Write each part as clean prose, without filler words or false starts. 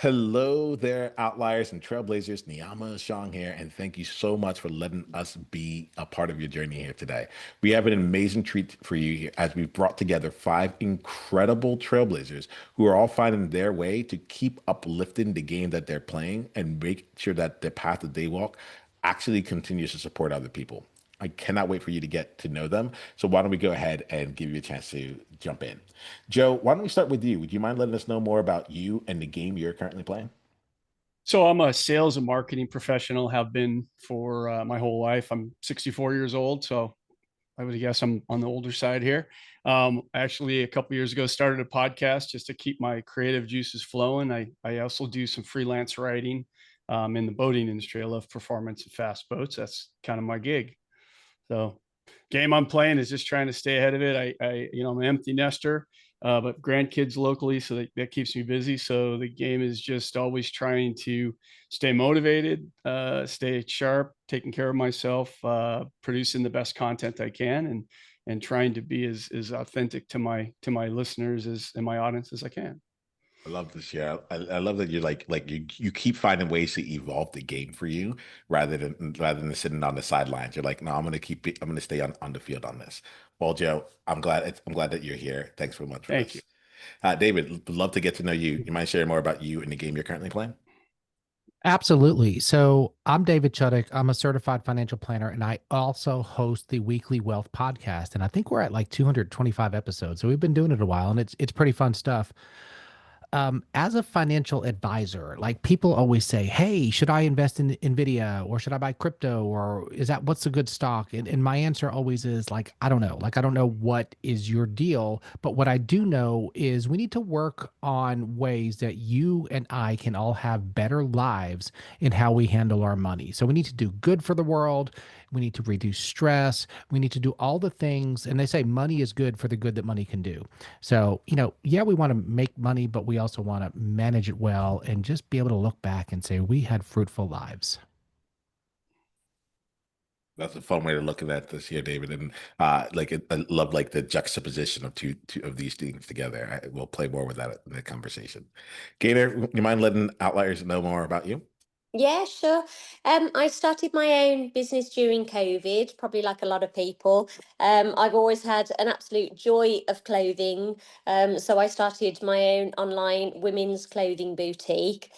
Hello there, outliers and trailblazers. Niiamah, Sean here, and thank you so much for letting us be a part of your journey here today. We have an amazing treat for you here as we've brought together five incredible trailblazers who are all finding their way to keep uplifting the game that they're playing and make sure that the path that they walk actually continues to support other people. I cannot wait for you to get to know them. So why don't we go ahead and give you a chance to jump in? Joe, why don't we start with you? Would you mind letting us know more about you and the game you're currently playing? So I'm a sales and marketing professional, have been for my whole life. I'm 64 years old, so I would guess I'm on the older side here. Actually, a couple years ago, started a podcast just to keep my creative juices flowing. I also do some freelance writing in the boating industry. I love performance and fast boats. That's kind of my gig. So game I'm playing is just trying to stay ahead of it. I'm an empty nester, but grandkids locally, so that keeps me busy. So the game is just always trying to stay motivated, stay sharp, taking care of myself, producing the best content I can, and trying to be as authentic to my listeners as and my audience as I can. I love this. Yeah, I love that you're like you keep finding ways to evolve the game for you rather than sitting on the sidelines. You're like, no, I'm gonna stay on the field on this. Well, Joe, I'm glad that you're here. Thanks so much for Thank you. this. David, would love to get to know you. You mind sharing more about you and the game you're currently playing? Absolutely. So I'm David Chudyk. I'm a certified financial planner, and I also host the Weekly Wealth podcast. And I think we're at like 225 episodes. So we've been doing it a while, and it's pretty fun stuff. As a financial advisor, like people always say, hey, should I invest in Nvidia or should I buy crypto or what's a good stock? And my answer always is like, I don't know. Like, I don't know what is your deal, but what I do know is we need to work on ways that you and I can all have better lives in how we handle our money. So we need to do good for the world. We need to reduce stress. We need to do all the things. And they say money is good for the good that money can do. So, yeah, we want to make money, but we also want to manage it well and just be able to look back and say we had fruitful lives. That's a fun way of looking at this here, David. And I love like the juxtaposition of two of these things together. We'll play more with that in the conversation. Gaynor, you mind letting outliers know more about you? Yeah, sure. I started my own business during COVID, probably like a lot of people. I've always had an absolute joy of clothing. So I started my own online women's clothing boutique.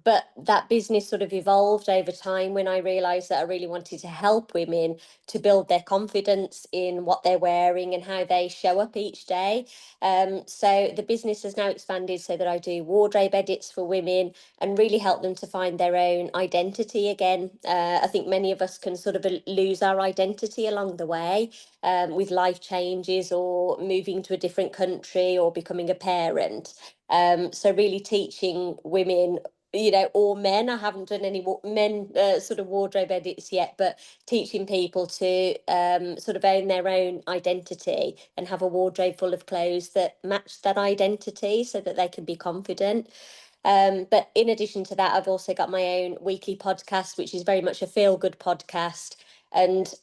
But that business sort of evolved over time when I realized that I really wanted to help women to build their confidence in what they're wearing and how they show up each day. So the business has now expanded so that I do wardrobe edits for women and really help them to find their own identity again. I think many of us can sort of lose our identity along the way with life changes or moving to a different country or becoming a parent. So really teaching women, or men. I haven't done any men sort of wardrobe edits yet, but teaching people to sort of own their own identity and have a wardrobe full of clothes that match that identity so that they can be confident. But in addition to that, I've also got my own weekly podcast, which is very much a feel good podcast. And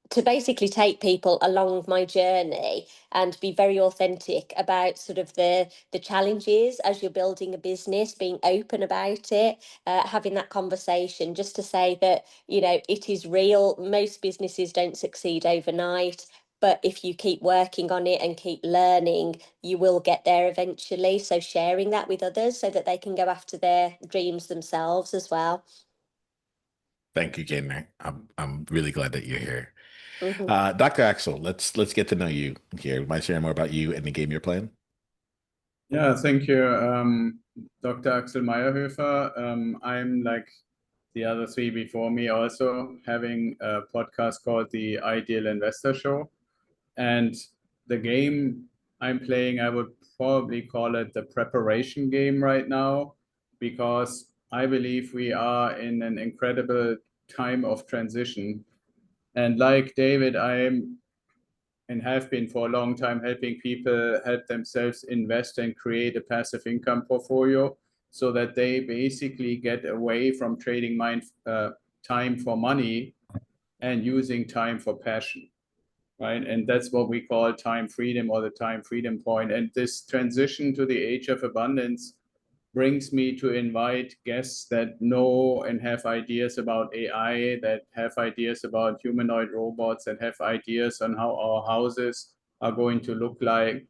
to basically take people along my journey and be very authentic about sort of the challenges as you're building a business, being open about it, having that conversation, just to say that it is real. Most businesses don't succeed overnight, but if you keep working on it and keep learning, you will get there eventually. So sharing that with others so that they can go after their dreams themselves as well. Thank you, Gaynor. I'm really glad that you're here. Mhm. Dr. Axel, let's get to know you here. Mind sharing more about you and the game you're playing? Yeah, thank you, Dr. Axel Meierhoefer. I'm like the other three before me, also having a podcast called the Ideal Investor Show. And the game I'm playing, I would probably call it the preparation game right now, because I believe we are in an incredible time of transition. And like David, I'm and have been for a long time helping people help themselves invest and create a passive income portfolio so that they basically get away from trading time for money and using time for passion, right? And that's what we call time freedom, or the time freedom point. And this transition to the age of abundance brings me to invite guests that know and have ideas about AI, that have ideas about humanoid robots, that have ideas on how our houses are going to look like,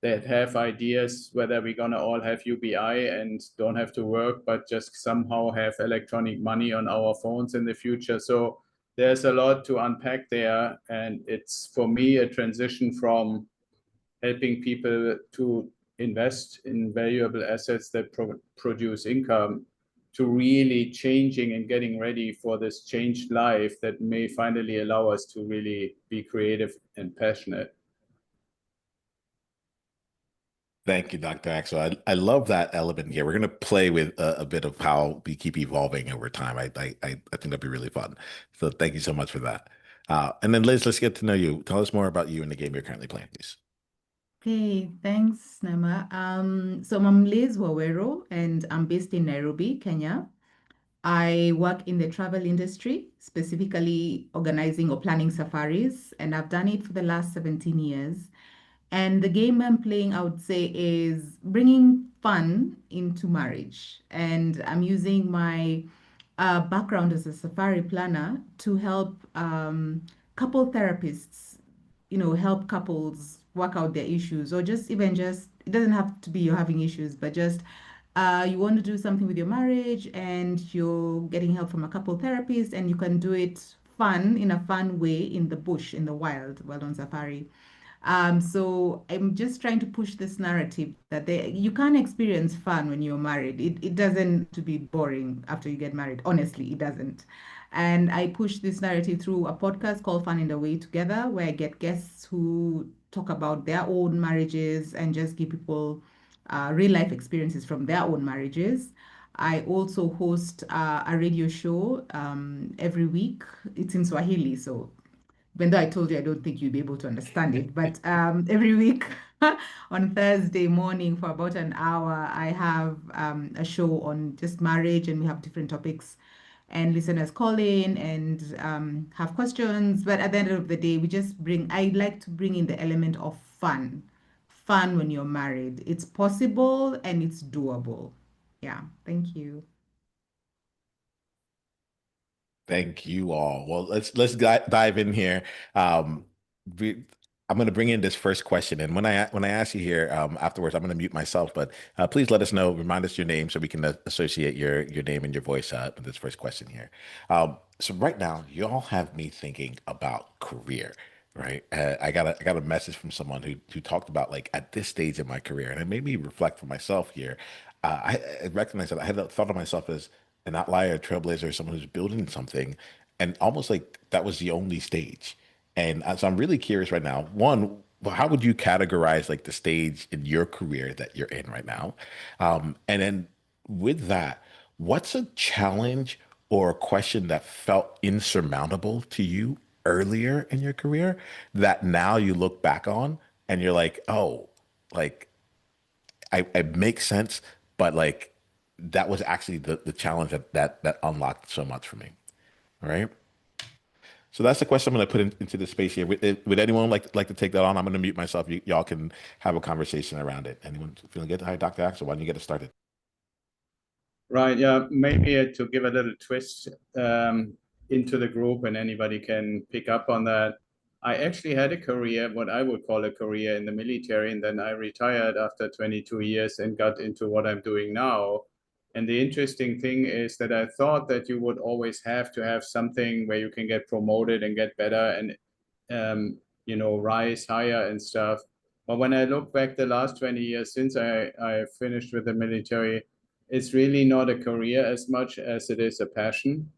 that have ideas whether we're going to all have UBI and don't have to work, but just somehow have electronic money on our phones in the future. So there's a lot to unpack there. And it's, for me, a transition from helping people to invest in valuable assets that produce income to really changing and getting ready for this changed life that may finally allow us to really be creative and passionate. Thank you, Dr. Axel. I love that element here. We're going to play with a bit of how we keep evolving over time. I think that'd be really fun. So thank you so much for that. And then Liz, let's get to know you. Tell us more about you and the game you're currently playing, please. Okay, thanks, Niiamah. So I'm Liz Waweru, and I'm based in Nairobi, Kenya. I work in the travel industry, specifically organizing or planning safaris, and I've done it for the last 17 years. And the game I'm playing, I would say, is bringing fun into marriage. And I'm using my background as a safari planner to help couple therapists, help couples work out their issues, or just even just, it doesn't have to be you're having issues, but just you want to do something with your marriage and you're getting help from a couple therapist, and you can do it in a fun way in the bush, in the wild, while on safari. So I'm just trying to push this narrative that you can't experience fun when you're married. It doesn't to be boring after you get married. Honestly, it doesn't. And I push this narrative through a podcast called Fun in the Way Together, where I get guests who talk about their own marriages and just give people real life experiences from their own marriages. I also host a radio show every week. It's in Swahili, so even though I told you I don't think you'll be able to understand it, but every week on Thursday morning for about an hour, I have a show on just marriage, and we have different topics. And listeners call in and have questions. But at the end of the day, I like to bring in the element of fun. Fun when you're married. It's possible and it's doable. Yeah, thank you. Thank you all. Well, let's dive in here. We, I'm going to bring in this first question, and when I ask you here afterwards, I'm going to mute myself. But please let us know, remind us your name, so we can associate your name and your voice with this first question here. So right now, you all have me thinking about career. Right, I got a message from someone who talked about, like, at this stage in my career, and it made me reflect for myself here. I recognize that I had thought of myself as an outlier, a trailblazer, someone who's building something, and almost like that was the only stage. And so I'm really curious right now. One, how would you categorize like the stage in your career that you're in right now? And then with that, what's a challenge or a question that felt insurmountable to you earlier in your career that now you look back on and you're like, oh, like I make sense, but like that was actually the challenge that unlocked so much for me. All right. So that's the question I'm going to put into the space here. Would anyone like to take that on? I'm going to mute myself. Y'all can have a conversation around it. Anyone feeling good? Hi, Dr. Axel. Why don't you get us started? Right. Yeah. Maybe to give a little twist into the group, and anybody can pick up on that. I actually had a career, what I would call a career, in the military, and then I retired after 22 years and got into what I'm doing now. And the interesting thing is that I thought that you would always have to have something where you can get promoted and get better and rise higher and stuff. But when I look back the last 20 years since I finished with the military, it's really not a career as much as it is a passion.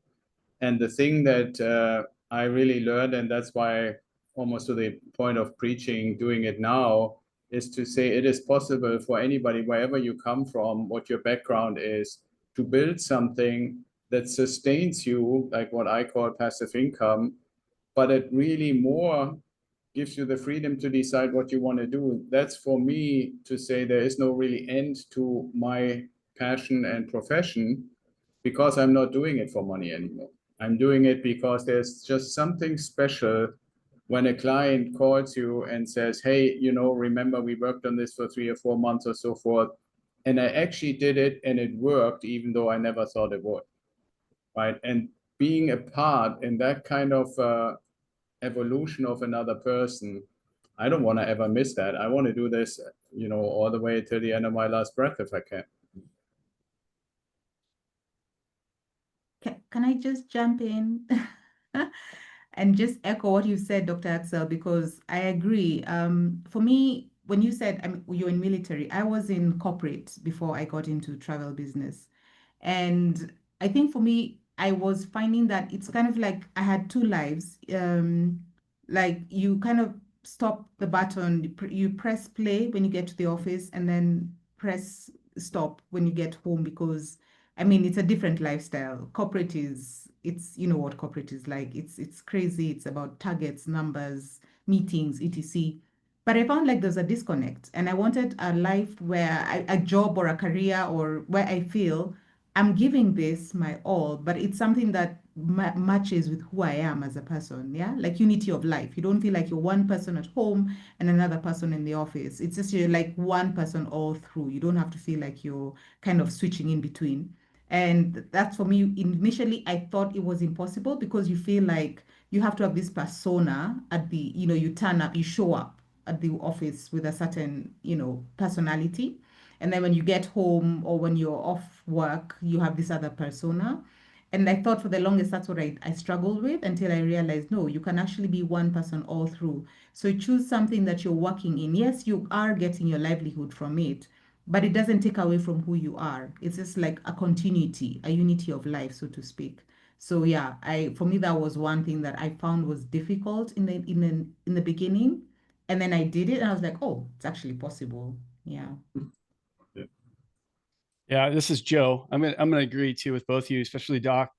And the thing that I really learned, and that's why almost to the point of preaching, doing it now, is to say it is possible for anybody, wherever you come from, what your background is, to build something that sustains you, like what I call passive income, but it really more gives you the freedom to decide what you want to do. That's for me to say there is no really end to my passion and profession, because I'm not doing it for money anymore. I'm doing it because there's just something special when a client calls you and says, hey, remember we worked on this for 3 or 4 months or so forth, And I actually did it, and it worked, even though I never thought it would, right? And being a part in that kind of evolution of another person, I don't want to ever miss that. I want to do this, all the way to the end of my last breath if I can. Can I just jump in and just echo what you said, Dr. Axel, because I agree. For me, when you said you're in military, I was in corporate before I got into travel business. And I think for me, I was finding that it's kind of like I had two lives. Like you kind of stop the button, you press play when you get to the office, and then press stop when you get home, because I mean, it's a different lifestyle. Corporate is, it's, you know what corporate is like. It's crazy. It's about targets, numbers, meetings, etc. But I found like there's a disconnect, and I wanted a life where a job or a career or where I feel I'm giving this my all, but it's something that matches with who I am as a person. Yeah, like unity of life. You don't feel like you're one person at home and another person in the office. It's just you're like one person all through. You don't have to feel like you're kind of switching in between. And that's for me, initially, I thought it was impossible because you feel like you have to have this persona at the, you turn up, you show up at the office with a certain, personality. And then when you get home or when you're off work, you have this other persona. And I thought for the longest that's what I struggled with until I realized no, you can actually be one person all through. So choose something that you're working in. Yes, you are getting your livelihood from it, but it doesn't take away from who you are. It's just like a continuity, a unity of life, so to speak. So yeah, for me that was one thing that I found was difficult in the beginning, and then I did it, and I was like, oh, it's actually possible. Yeah. Yeah, this is Joe. I'm gonna agree too with both of you, especially Doc.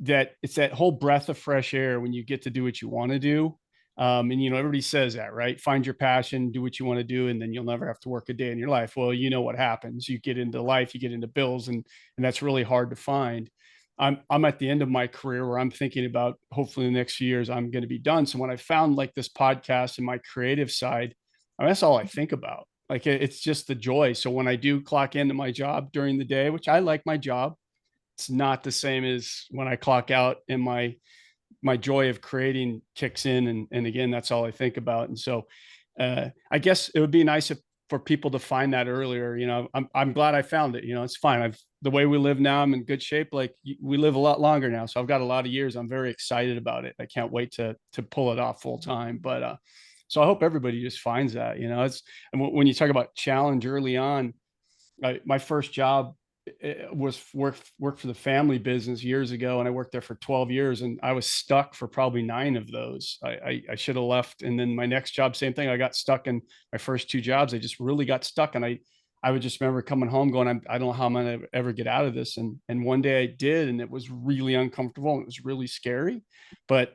That it's that whole breath of fresh air when you get to do what you want to do. And everybody says that, right? Find your passion, do what you want to do, and then you'll never have to work a day in your life. Well, you know what happens. You get into life, you get into bills, and that's really hard to find. I'm at the end of my career where I'm thinking about hopefully in the next few years I'm going to be done. So when I found like this podcast and my creative side, that's all I think about. Like it's just the joy. So when I do clock into my job during the day, which I like my job, it's not the same as when I clock out and my joy of creating kicks in. And again, that's all I think about. And so I guess it would be nice for people to find that earlier. I'm glad I found it. It's fine. The way we live now, I'm in good shape. Like we live a lot longer now. So I've got a lot of years. I'm very excited about it. I can't wait to pull it off full time. But so I hope everybody just finds that, and when you talk about challenge early on, my first job was work for the family business years ago, and I worked there for 12 years, and I was stuck for probably 9 of those. I should have left, and then my next job, same thing. I got stuck in my first 2 jobs. I just really got stuck, and I would just remember coming home going, I don't know how I'm going to ever get out of this. And one day I did, and it was really uncomfortable. It was really scary, but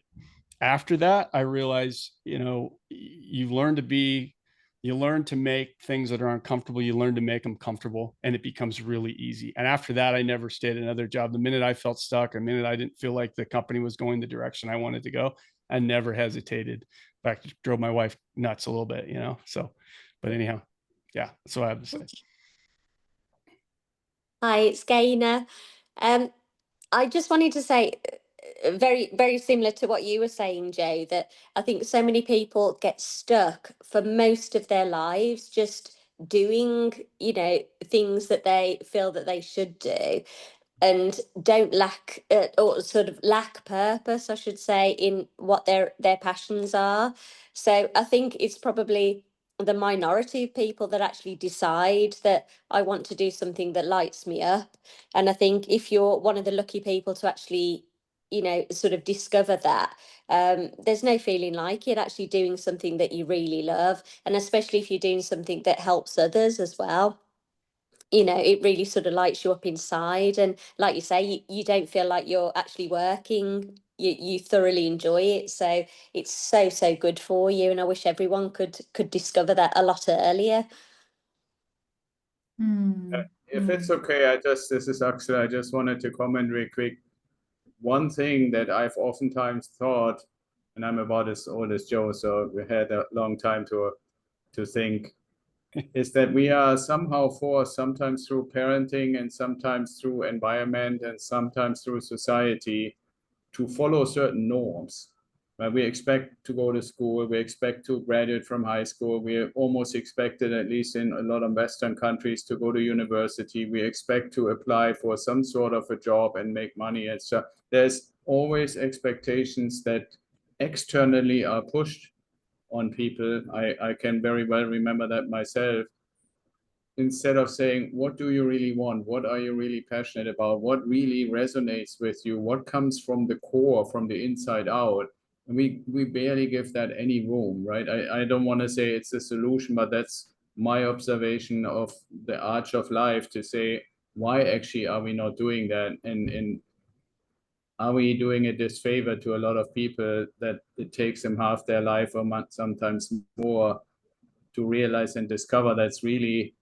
after that, I realized, you learn to make things that are uncomfortable. You learn to make them comfortable, and it becomes really easy. And after that, I never stayed at another job. The minute I felt stuck, the minute I didn't feel like the company was going the direction I wanted to go, I never hesitated. In fact, it drove my wife nuts a little bit, so, but anyhow, yeah, that's what I have to say. Hi, it's Gaynor. I just wanted to say, very, very similar to what you were saying, Joe, that I think so many people get stuck for most of their lives just doing, things that they feel that they should do, and don't lack or sort of lack purpose, I should say, in what their passions are. So I think it's probably the minority of people that actually decide that I want to do something that lights me up. And I think if you're one of the lucky people to actually, sort of discover that, there's no feeling like it, actually doing something that you really love, and especially if you're doing something that helps others as well. It really sort of lights you up inside, and like you say, you don't feel like you're actually working. You thoroughly enjoy it, so it's so good for you, and I wish everyone could discover that a lot earlier. If it's okay, this is Axel. I just wanted to comment real quick. One thing that I've oftentimes thought, and I'm about as old as Joe, so we had a long time to think. is that we are somehow forced, sometimes through parenting and sometimes through environment and sometimes through society, to follow certain norms. Right? We expect to go to school, we expect to graduate from high school, we are almost expected, at least in a lot of Western countries, to go to university. We expect to apply for some sort of a job and make money. And so there's always expectations that externally are pushed on people. I can very well remember that myself. Instead of saying, what do you really want? What are you really passionate about? What really resonates with you? What comes from the core, from the inside out? And we barely give that any room, right? I don't want to say it's a solution, but that's my observation of the arch of life, to say, why actually are we not doing that? And are we doing a disfavor to a lot of people that it takes them half their life or sometimes more to realize and discover that's really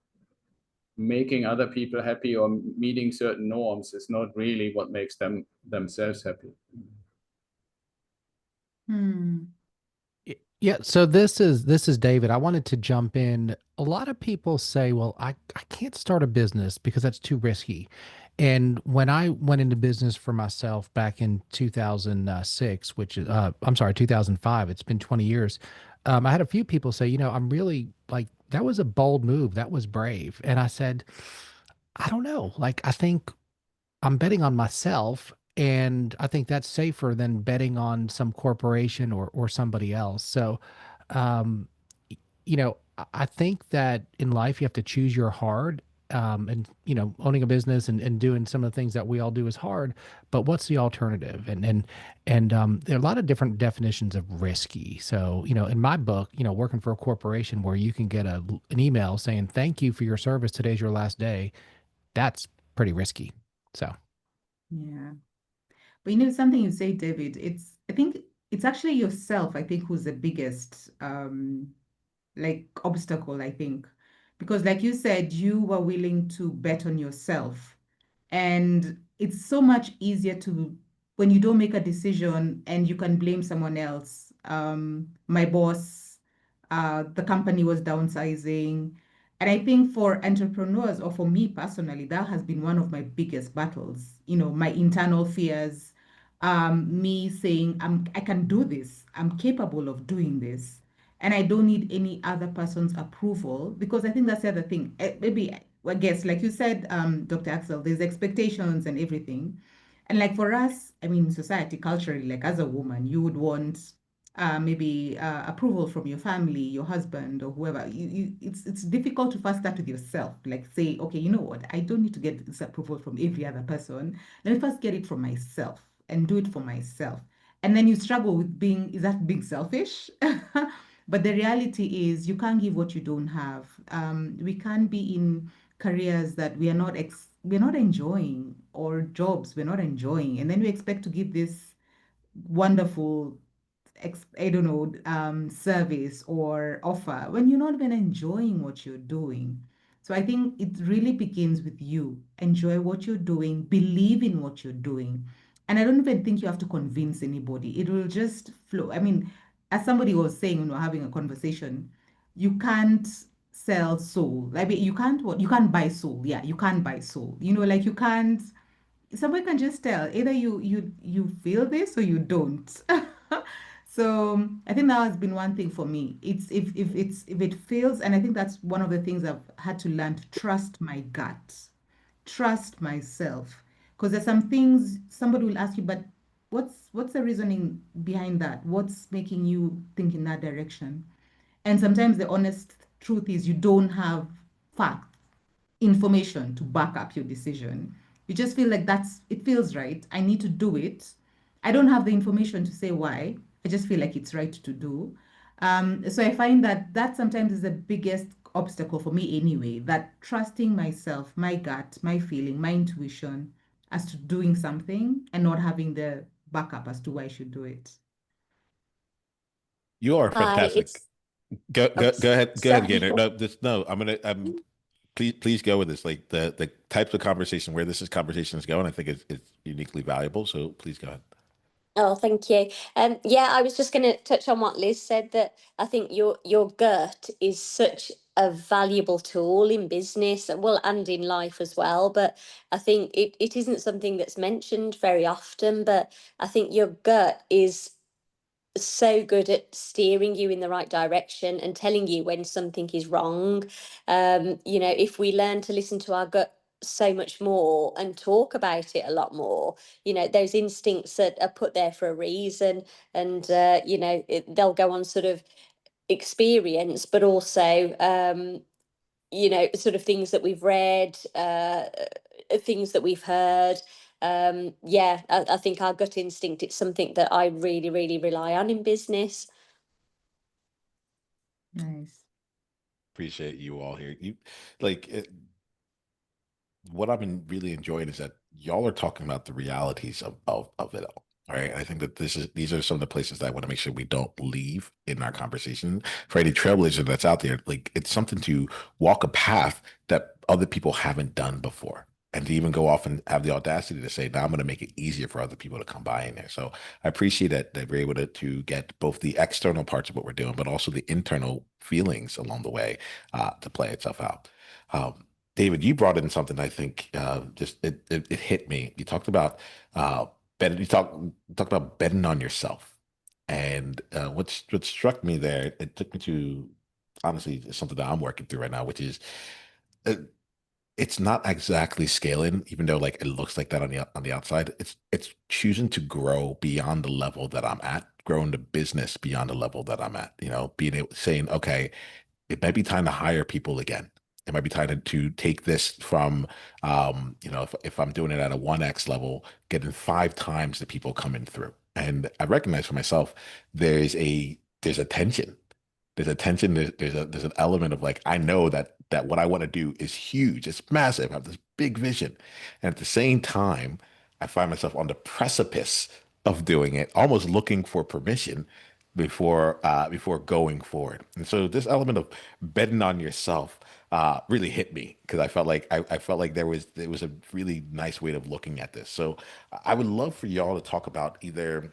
making other people happy or meeting certain norms is not really what makes them themselves happy. Yeah, so this is David. I wanted to jump in. A lot of people say, well, I can't start a business because that's too risky. And when I went into business for myself back in 2006, which is I'm sorry, 2005, it's been 20 years. I had a few people say, I'm really like, that was a bold move. That was brave. And I said, I don't know. Like, I think I'm betting on myself, and I think that's safer than betting on some corporation or somebody else. So, um, I think that in life you have to choose your hard. And owning a business and doing some of the things that we all do is hard. But what's the alternative? And there are a lot of different definitions of risky. So, in my book, working for a corporation where you can get an email saying thank you for your service, today's your last day, that's pretty risky. So. Yeah. But something you say, David, I think it's actually yourself, I think, who's the biggest like obstacle, I think. Because like you said, you were willing to bet on yourself. And it's so much easier to, when you don't make a decision and you can blame someone else. My boss, the company was downsizing. And I think for entrepreneurs, or for me personally, that has been one of my biggest battles. My internal fears, me saying, I can do this, I'm capable of doing this, and I don't need any other person's approval. Because I think that's the other thing. Maybe, I guess, like you said, Dr. Axel, there's expectations and everything. And like for us, I mean, society, culturally, like as a woman, you would want maybe approval from your family, your husband, or whoever. It's difficult to first start with yourself. Like say, okay, you know what? I don't need to get this approval from every other person. Let me first get it from myself and do it for myself. And then you struggle with is that being selfish? But the reality is, you can't give what you don't have. We can't be in careers that we're not enjoying, or jobs we're not enjoying, and then we expect to give this wonderful I don't know, service or offer when you're not even enjoying what you're doing. So I think it really begins with you. Enjoy what you're doing, believe in what you're doing. And I don't even think you have to convince anybody. It will just flow. I mean, as somebody was saying when we we're having a conversation, you can't sell soul. I mean, you can't what? You can't buy soul. Yeah, you can't buy soul. Like you can't, somebody can just tell either you feel this or you don't. So I think that has been one thing for me. It's if it feels, and I think that's one of the things I've had to learn, to trust my gut, trust myself. Because there's some things somebody will ask you, but what's the reasoning behind that? What's making you think in that direction? And sometimes the honest truth is, you don't have facts, information to back up your decision. You just feel like it feels right. I need to do it. I don't have the information to say why. I just feel like it's right to do. So I find that sometimes is the biggest obstacle for me anyway, that trusting myself, my gut, my feeling, my intuition as to doing something, and not having the backup as to why I should do it. You are Hi, fantastic. it's Go oh, go go ahead. Go ahead, sorry. Gaynor. No, just no. Please go with this. Like the types of conversation where this is conversation is going, I think is uniquely valuable. So please go ahead. Oh, thank you. Yeah, I was just going to touch on what Liz said, that I think your gut is such a valuable tool in business, well, and in life as well. But I think it isn't something that's mentioned very often, but I think your gut is so good at steering you in the right direction and telling you when something is wrong. If we learn to listen to our gut so much more and talk about it a lot more, those instincts that are put there for a reason, and they'll go on sort of experience, but also sort of things that we've read, things that we've heard. Yeah, I think our gut instinct, it's something that I really, really rely on in business. Nice. Appreciate you all here. You like it, what I've been really enjoying is that y'all are talking about the realities of it all. Right. I think that these are some of the places that I want to make sure we don't leave in our conversation. For any trailblazer that's out there, like it's something to walk a path that other people haven't done before. And to even go off and have the audacity to say, now I'm going to make it easier for other people to come by in there. So I appreciate that we're able to get both the external parts of what we're doing, but also the internal feelings along the way to play itself out. David, you brought in something I think just it hit me. You talked about you talked about betting on yourself, and what struck me there, it took me to honestly something that I'm working through right now, which is uh, it's not exactly scaling, even though like it looks like that on the outside. It's choosing to grow beyond the level that I'm at, growing the business beyond the level that I'm at. Being able saying, okay, it might be time to hire people again. It might be time to take this from, if I'm doing it at a 1x level, getting 5 times the people coming through. And I recognize for myself, there's a tension. There's a tension. There's an element of like, I know that what I want to do is huge. It's massive. I have this big vision. And at the same time, I find myself on the precipice of doing it, almost looking for permission before going forward. And so this element of betting on yourself really hit me because I felt like there was a really nice way of looking at this. So I would love for y'all to talk about either.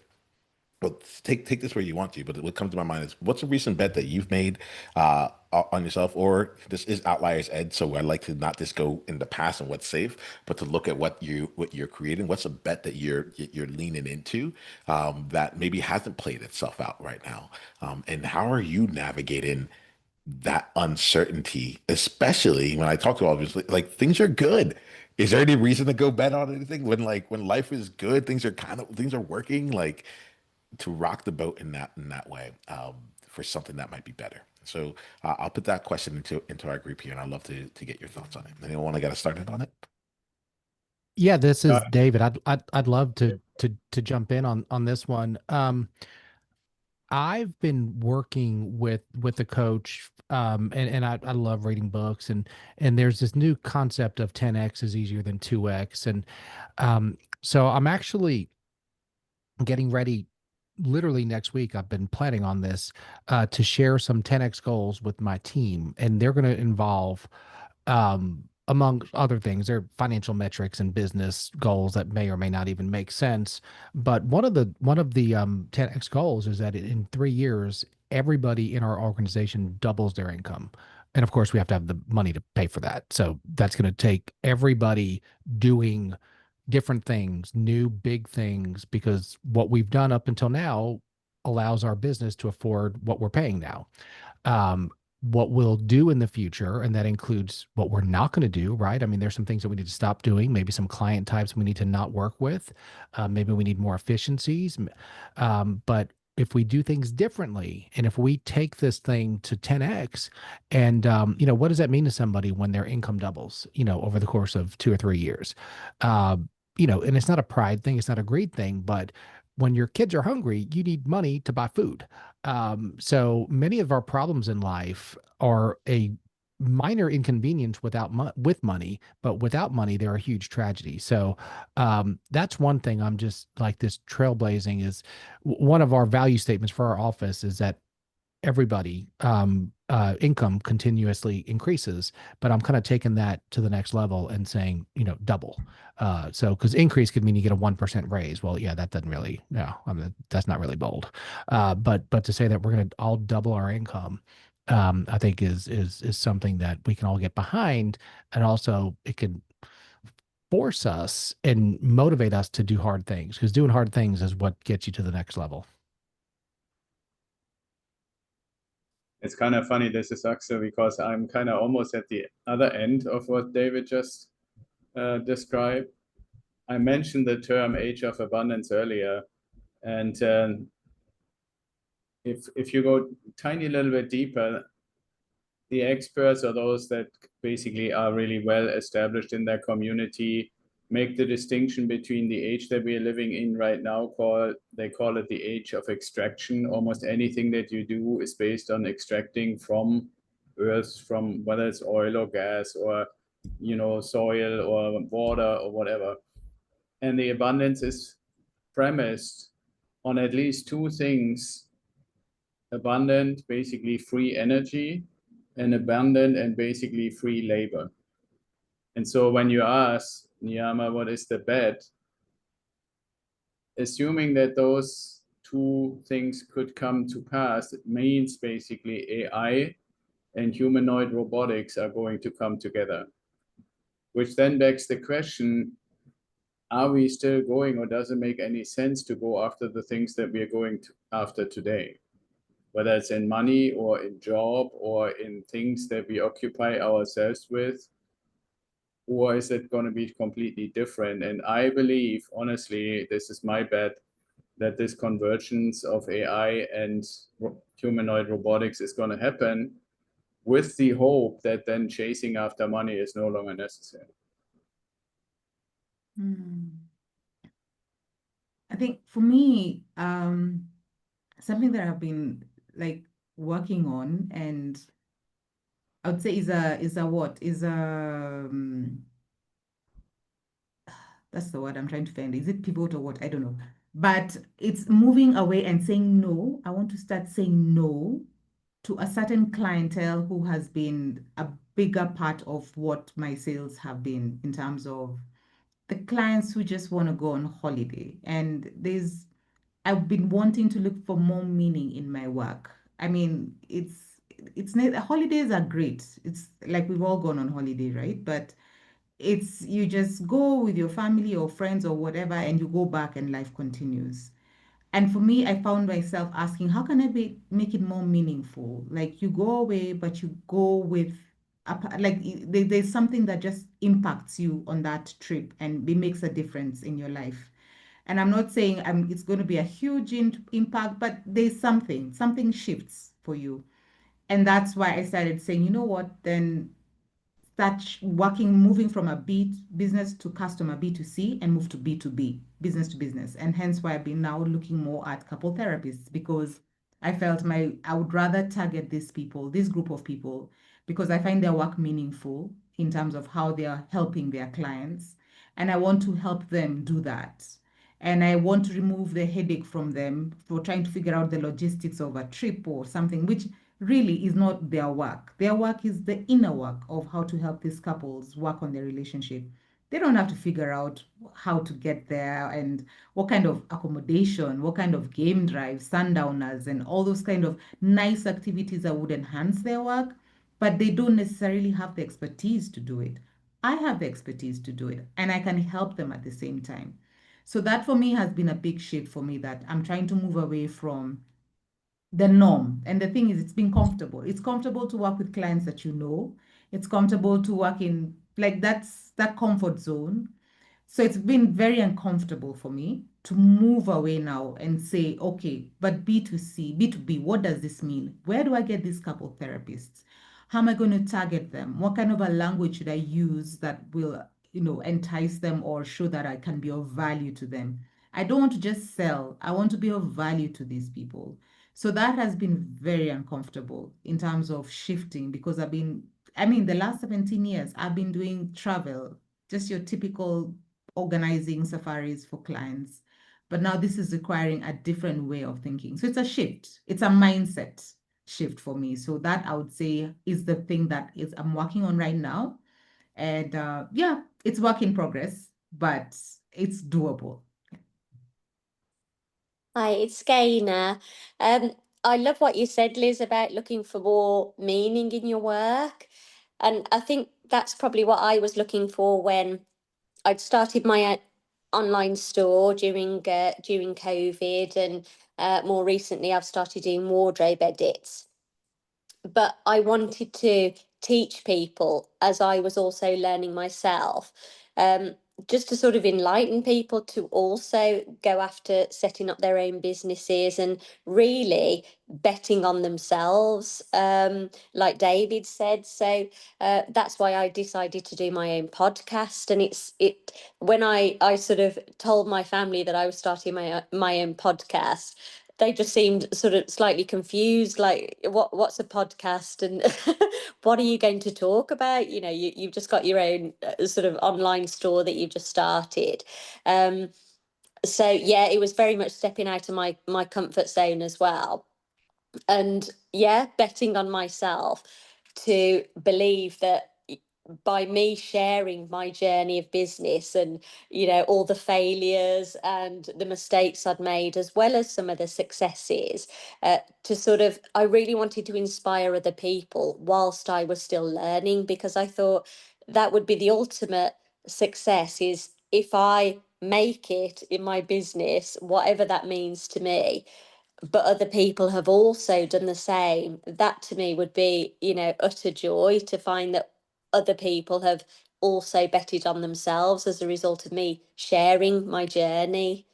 Well, take this where you want to, but what comes to my mind is what's a recent bet that you've made on yourself, or this is outliers ed, so I like to not just go in the past and what's safe, but to look at what you're creating. What's a bet that you're leaning into that maybe hasn't played itself out right now, and how are you navigating that uncertainty, especially when I talk to all of this, like things are good. Is there any reason to go bet on anything when life is good, things are working like to rock the boat in that way for something that might be better. So I'll put that question into our group here, and I'd love to get your thoughts on it. Anyone want to get us started on it? Yeah, this Uh, is David. I'd love to jump in on this one. I've been working with a coach, and I love reading books, and there's this new concept of 10x is easier than 2x, and so I'm actually getting ready. Literally next week, I've been planning on this to share some 10x goals with my team, and they're going to involve among other things, there are financial metrics and business goals that may or may not even make sense. But one of the 10x goals is that in 3 years, everybody in our organization doubles their income. And of course, we have to have the money to pay for that. So that's going to take everybody doing different things, new big things, because what we've done up until now allows our business to afford what we're paying now. um, what we'll do in the future, and that includes what we're not going to do, right? I mean, there's some things that we need to stop doing, maybe some client types we need to not work with. Maybe we need more efficiencies. But if we do things differently, and if we take this thing to 10x, and what does that mean to somebody when their income doubles, over the course of 2 or 3 years? Uh, and it's not a pride thing, it's not a greed thing, but when your kids are hungry, you need money to buy food. So many of our problems in life are a minor inconvenience with money, but without money, they're a huge tragedy. So that's one thing. I'm just like this trailblazing is one of our value statements for our office is that everybody income continuously increases, but I'm kind of taking that to the next level and saying, double. So because increase could mean you get a 1% raise. Well, yeah, that doesn't really, no, I mean, that's not really bold. But to say that we're going to all double our income, I think is something that we can all get behind, and also it can force us and motivate us to do hard things, because doing hard things is what gets you to the next level. It's kind of funny, this is Axel, because I'm kind of almost at the other end of what David just described. I mentioned the term age of abundance earlier, and if you go tiny little bit deeper, the experts are those that basically are really well established in their community, make the distinction between the age that we are living in right now, they call it the age of extraction. Almost anything that you do is based on extracting from earth, from whether it's oil or gas or soil or water or whatever. And the abundance is premised on at least two things: abundant, basically free energy, and abundant and basically free labor. And so when you ask, Niiamah, what is the bet? Assuming that those two things could come to pass, it means basically AI and humanoid robotics are going to come together. Which then begs the question, are we still going, or does it make any sense to go after the things that we are going after today? Whether it's in money or in job or in things that we occupy ourselves with, or is it going to be completely different? And I believe, honestly, this is my bet, that this convergence of AI and humanoid robotics is going to happen, with the hope that then chasing after money is no longer necessary. I think for me, something that I've been like working on, and I would say is a that's the word I'm trying to find. Is it pivot or what? I don't know. But it's moving away and saying no. I want to start saying no to a certain clientele who has been a bigger part of what my sales have been, in terms of the clients who just want to go on holiday. And I've been wanting to look for more meaning in my work. I mean, holidays are great. It's like we've all gone on holiday, right? But it's, you just go with your family or friends or whatever, and you go back and life continues. And for me, I found myself asking, how can I make it more meaningful? Like, you go away, but you go with there's something that just impacts you on that trip, and it makes a difference in your life. And I'm not saying it's going to be a huge impact, but there's something shifts for you. And that's why I started saying, you know what, then start moving from a business to customer, B2C, and move to B2B, business to business. And hence why I've been now looking more at couple therapists, because I felt I would rather target this group of people, because I find their work meaningful in terms of how they are helping their clients. And I want to help them do that. And I want to remove the headache from them for trying to figure out the logistics of a trip or something, which really is not their work. Their work is the inner work of how to help these couples work on their relationship. They don't have to figure out how to get there and what kind of accommodation, what kind of game drives, sundowners, and all those kind of nice activities that would enhance their work, but they don't necessarily have the expertise to do it. I have the expertise to do it, and I can help them at the same time. So that for me has been a big shift for me, that I'm trying to move away from the norm. And the thing is, it's been comfortable. It's comfortable to work with clients that you know. It's comfortable to work in, like, that's that comfort zone. So it's been very uncomfortable for me to move away now and say, okay, but B2C, B2B, what does this mean? Where do I get these couple therapists? How am I going to target them? What kind of a language should I use that will, entice them or show that I can be of value to them? I don't want to just sell. I want to be of value to these people. So that has been very uncomfortable in terms of shifting, because the last 17 years, I've been doing travel, just your typical organizing safaris for clients. But now this is requiring a different way of thinking. So it's a shift. It's a mindset. shift for me. So that I would say is the thing that is I'm working on right now. And yeah, it's work in progress, but it's doable. Hi, it's Gaynor. I love what you said, Liz, about looking for more meaning in your work. And I think that's probably what I was looking for when I'd started my online store during COVID, and more recently I've started doing wardrobe edits. But I wanted to teach people as I was also learning myself, um, just to sort of enlighten people to also go after setting up their own businesses and really betting on themselves, like David said. So that's why I decided to do my own podcast. And it when I sort of told my family that I was starting my own podcast, they just seemed sort of slightly confused, like what's a podcast and what are you going to talk about? You know, you've just got your own sort of online store that you've just started. So yeah, it was very much stepping out of my comfort zone as well, and yeah, betting on myself to believe that by me sharing my journey of business and all the failures and the mistakes I'd made, as well as some of the successes, to sort of, I really wanted to inspire other people whilst I was still learning, because I thought that would be the ultimate success, is if I make it in my business, whatever that means to me, but other people have also done the same. That to me would be, utter joy, to find that other people have also betted on themselves as a result of me sharing my journey.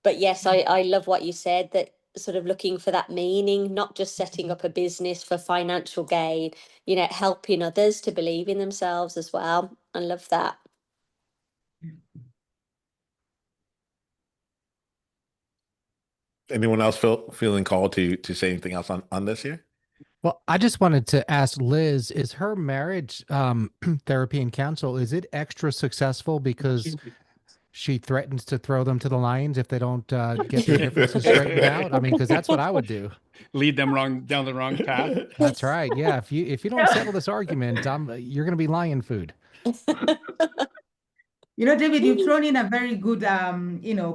But yes, I love what you said, that sort of looking for that meaning, not just setting up a business for financial gain, helping others to believe in themselves as well. I love that. Anyone else feeling called to say anything else on this here? Well, I just wanted to ask Liz, is her marriage therapy and counsel, is it extra successful because she threatens to throw them to the lions if they don't get their differences straightened out? I mean, because that's what I would do. Lead them down the wrong path. That's right. Yeah. If you don't settle this argument, you're going to be lion food. David, you've thrown in a very good,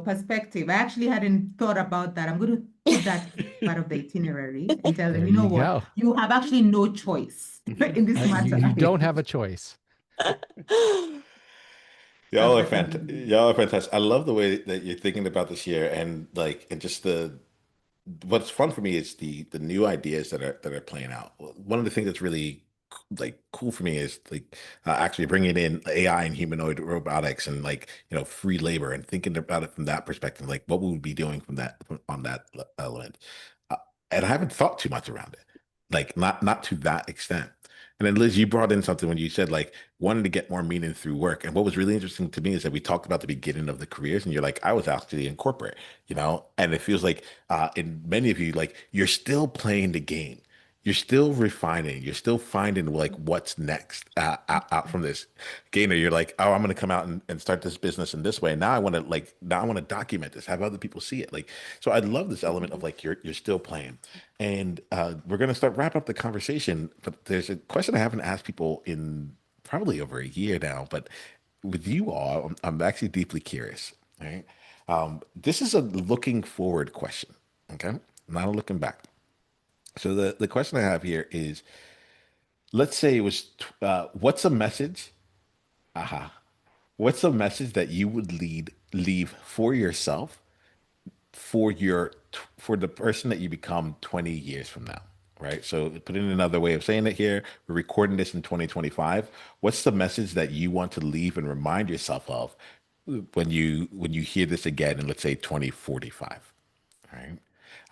perspective. I actually hadn't thought about that. I'm going to put that as part of the itinerary and tell them, There you know you what, go. you have actually no choice in this matter. You don't have a choice. Y'all are Perfect. y'all are fantastic. I love the way that you're thinking about this year, and just what's fun for me is the new ideas that are playing out. One of the things that's really like cool for me is like actually bringing in AI and humanoid robotics and like free labor, and thinking about it from that perspective, like what we would be doing on that element. Uh, and I haven't thought too much around it, like not to that extent. And then Liz, you brought in something when you said like wanting to get more meaning through work. And what was really interesting to me is that we talked about the beginning of the careers, and you're like, I was actually in corporate, and it feels like in many of you, like you're still playing the game. You're still refining. You're still finding like what's next out from this. Gaynor, you're like, oh, I'm going to come out and start this business in this way. Now I want to document this, have other people see it. Like, so I love this element of like you're still playing. And we're going to start wrap up the conversation. But there's a question I haven't asked people in probably over a year now. But with you all, I'm actually deeply curious. All right. This is a looking forward question. Okay. Not a looking back. So the question I have here is, let's say it was, what's a message? Aha. What's a message that you would leave for yourself, for the person that you become 20 years from now, right? So put in another way of saying it here. We're recording this in 2025. What's the message that you want to leave and remind yourself of when you hear this again in, let's say, 2045? Right.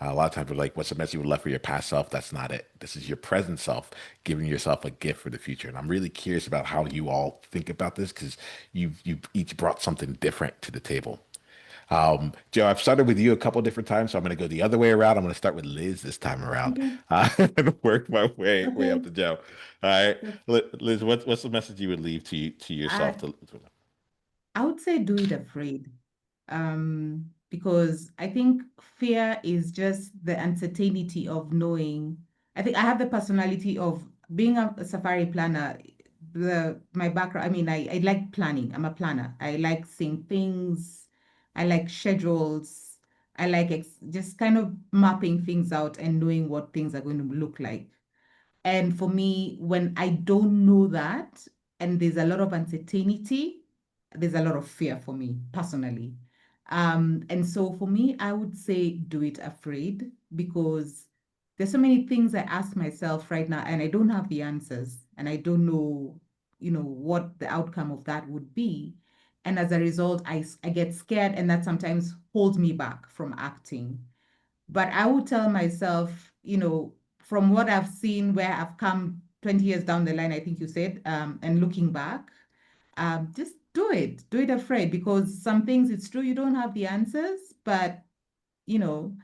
A lot of times we're like, what's the message you left for your past self? That's not it. This is your present self giving yourself a gift for the future. And I'm really curious about how you all think about this, because you've each brought something different to the table. Joe, I've started with you a couple different times, so I'm going to go the other way around. I'm going to start with Liz this time around, and work my way up to Joe. All right, Liz, what's the message you would leave to yourself? I would say do it afraid. Because I think fear is just the uncertainty of knowing I think I have the personality of being a safari planner. My background, I mean, I like planning. I'm a planner. I like seeing things. I like schedules. I like just kind of mapping things out and knowing what things are going to look like. And for me, when I don't know that, and there's a lot of uncertainty, there's a lot of fear for me personally. And so for me, I would say do it afraid, because there's so many things I ask myself right now and I don't have the answers and I don't know, what the outcome of that would be. And as a result, I get scared, and that sometimes holds me back from acting. But I would tell myself, from what I've seen, where I've come 20 years down the line, I think you said, and looking back, just do it afraid, because some things, it's true, you don't have the answers, but, you know,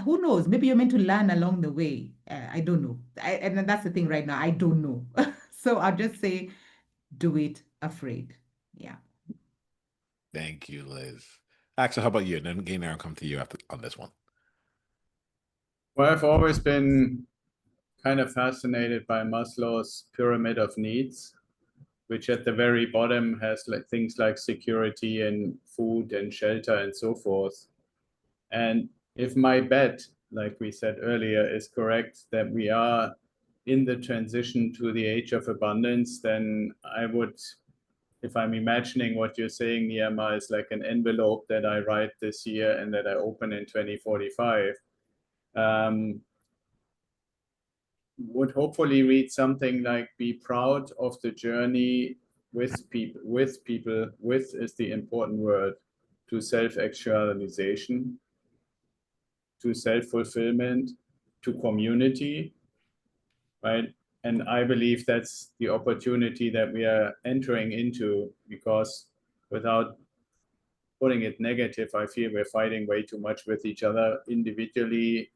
who knows? Maybe you're meant to learn along the way. I don't know. And that's the thing right now. I don't know. So I'll just say, do it afraid. Yeah. Thank you, Liz. Axel, how about you? And then Gaynor, I'll come to you after on this one. Well, I've always been kind of fascinated by Maslow's pyramid of needs, which at the very bottom has like things like security and food and shelter and so forth. And if my bet, like we said earlier, is correct, that we are in the transition to the age of abundance, then I would, if I'm imagining what you're saying, Niiamah, is like an envelope that I write this year and that I open in 2045, would hopefully read something like, be proud of the journey with people, with is the important word, to self-actualization, to self-fulfillment, to community, right? And I believe that's the opportunity that we are entering into, because without putting it negative, I feel we're fighting way too much with each other individually,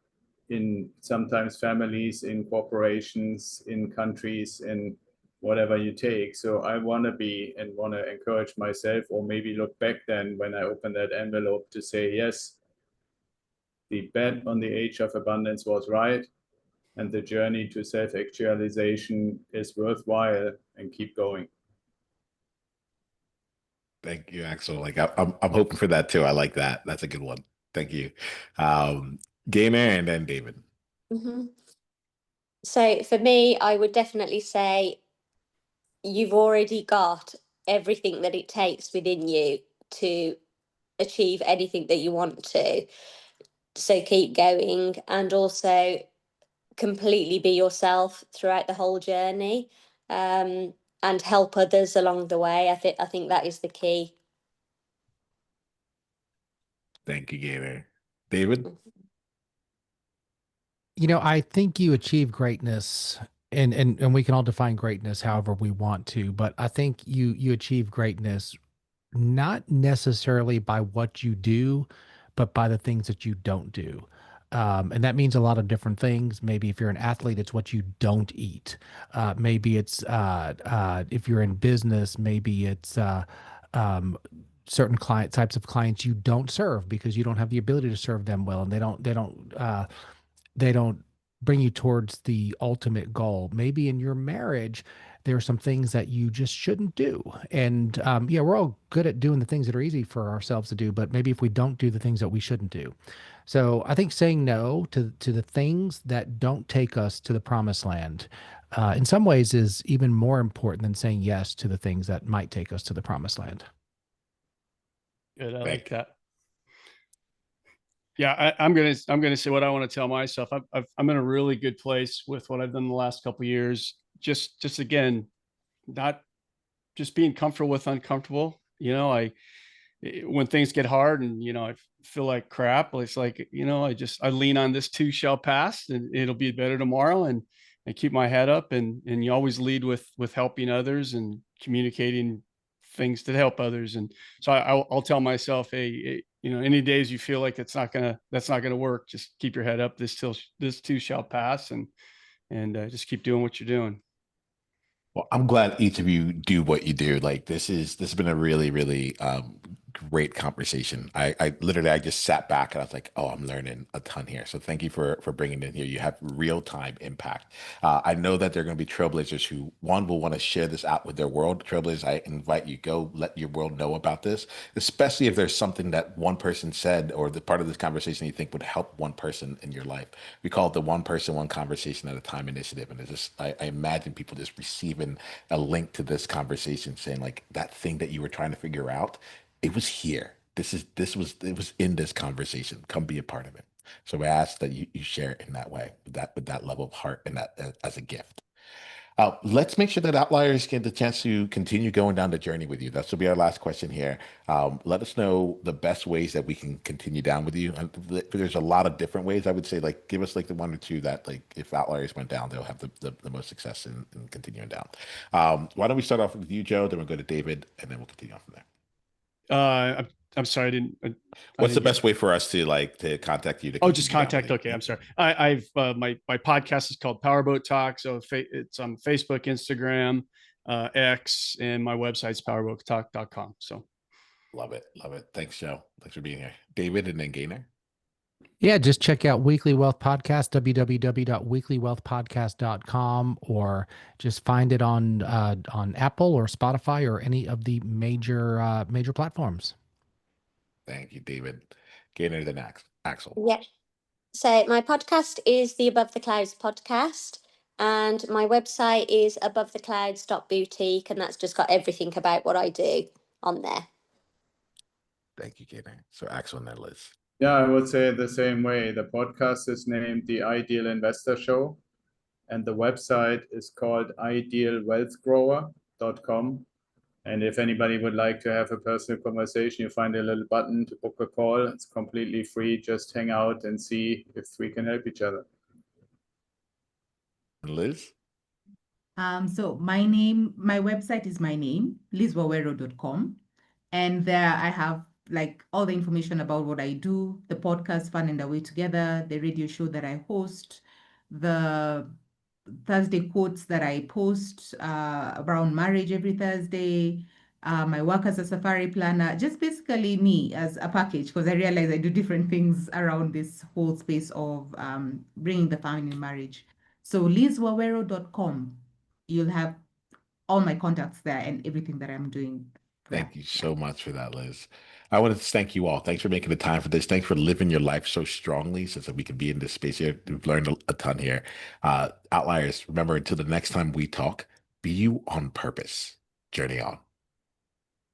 in sometimes families, in corporations, in countries, in whatever you take. So I want to be and want to encourage myself, or maybe look back then when I open that envelope, to say, yes, the bet on the age of abundance was right, and the journey to self-actualization is worthwhile, and keep going. Thank you, Axel. Like I'm hoping for that too. I like that. That's a good one. Thank you. Gaynor and then David. Mhm. So for me, I would definitely say you've already got everything that it takes within you to achieve anything that you want to. So keep going, and also completely be yourself throughout the whole journey, and help others along the way. I think that is the key. Thank you, Gaynor. David? I think you achieve greatness, and we can all define greatness however we want to, but I think you achieve greatness not necessarily by what you do, but by the things that you don't do. And that means a lot of different things. Maybe if you're an athlete, it's what you don't eat. Maybe it's if you're in business, maybe it's certain types of clients you don't serve because you don't have the ability to serve them well, and they don't bring you towards the ultimate goal. Maybe in your marriage, there are some things that you just shouldn't do. And yeah, we're all good at doing the things that are easy for ourselves to do, but maybe if we don't do the things that we shouldn't do. So I think saying no to the things that don't take us to the promised land, in some ways, is even more important than saying yes to the things that might take us to the promised land. Good. I Thank like you. that. Yeah, I'm gonna say what I want to tell myself. I'm in a really good place with what I've done the last couple of years. Just again, not just being comfortable with uncomfortable. When things get hard and I feel like crap, it's like I lean on this too shall pass, and it'll be better tomorrow, and keep my head up, and you always lead with helping others and communicating things to help others. And so I'll tell myself, hey, any days you feel like that's not gonna work, just keep your head up. This too shall pass, and just keep doing what you're doing. Well, I'm glad each of you do what you do. Like this has been a really, really great conversation. I literally, I just sat back and I was like, oh, I'm learning a ton here. So thank you for bringing it in here. You have real time impact. I know that there are going to be trailblazers who, one, will want to share this out with their world. Trailblazers, I invite you, go let your world know about this, especially if there's something that one person said or the part of this conversation you think would help one person in your life. We call it the one person, one conversation at a time initiative. And it's just, I imagine people just receiving a link to this conversation saying like that thing that you were trying to figure out, it was here. It was in this conversation. Come be a part of it. So we ask that you share it in that way, with that level of heart and that as a gift. Let's make sure that outliers get the chance to continue going down the journey with you. That will be our last question here. Let us know the best ways that we can continue down with you. And there's a lot of different ways. I would say, like, give us like the one or two that, like, if outliers went down, they'll have the most success in continuing down. Why don't we start off with you, Joe? Then we'll go to David, and then we'll continue on from there. I'm sorry, I didn't. What's the best way for us to to contact you? Oh, just contact. Okay, I'm sorry. I've my podcast is called Powerboat Talk, so it's on Facebook, Instagram, X, and my website's powerboattalk.com. So, love it, love it. Thanks, Joe. Thanks for being here, David, and then Gaynor. Yeah, just check out Weekly Wealth Podcast, www.weeklywealthpodcast.com, or just find it on Apple or Spotify or any of the major platforms. Thank you, David. Gaynor, then Axel. Yeah. So my podcast is the Above the Clouds podcast, and my website is abovetheclouds.boutique, and that's just got everything about what I do on there. Thank you, Gaynor. So Axel and then Liz. Yeah, I would say the same way. The podcast is named The Ideal Investor Show, and the website is called idealwealthgrower.com. And if anybody would like to have a personal conversation, you find a little button to book a call. It's completely free. Just hang out and see if we can help each other. Liz? So my website is my name, lizwaweru.com. And there I have like all the information about what I do, the podcast Fun and Away Together, the radio show that I host, the Thursday quotes that I post around marriage every Thursday, my work as a safari planner, just basically me as a package, because I realize I do different things around this whole space of bringing the family in marriage. So lizwaweru.com, you'll have all my contacts there and everything that I'm doing. Thank you so much for that, Liz. I want to thank you all. Thanks for making the time for this. Thanks for living your life so strongly so that we can be in this space here. We've learned a ton here. Outliers, remember, until the next time we talk, be you on purpose. Journey on.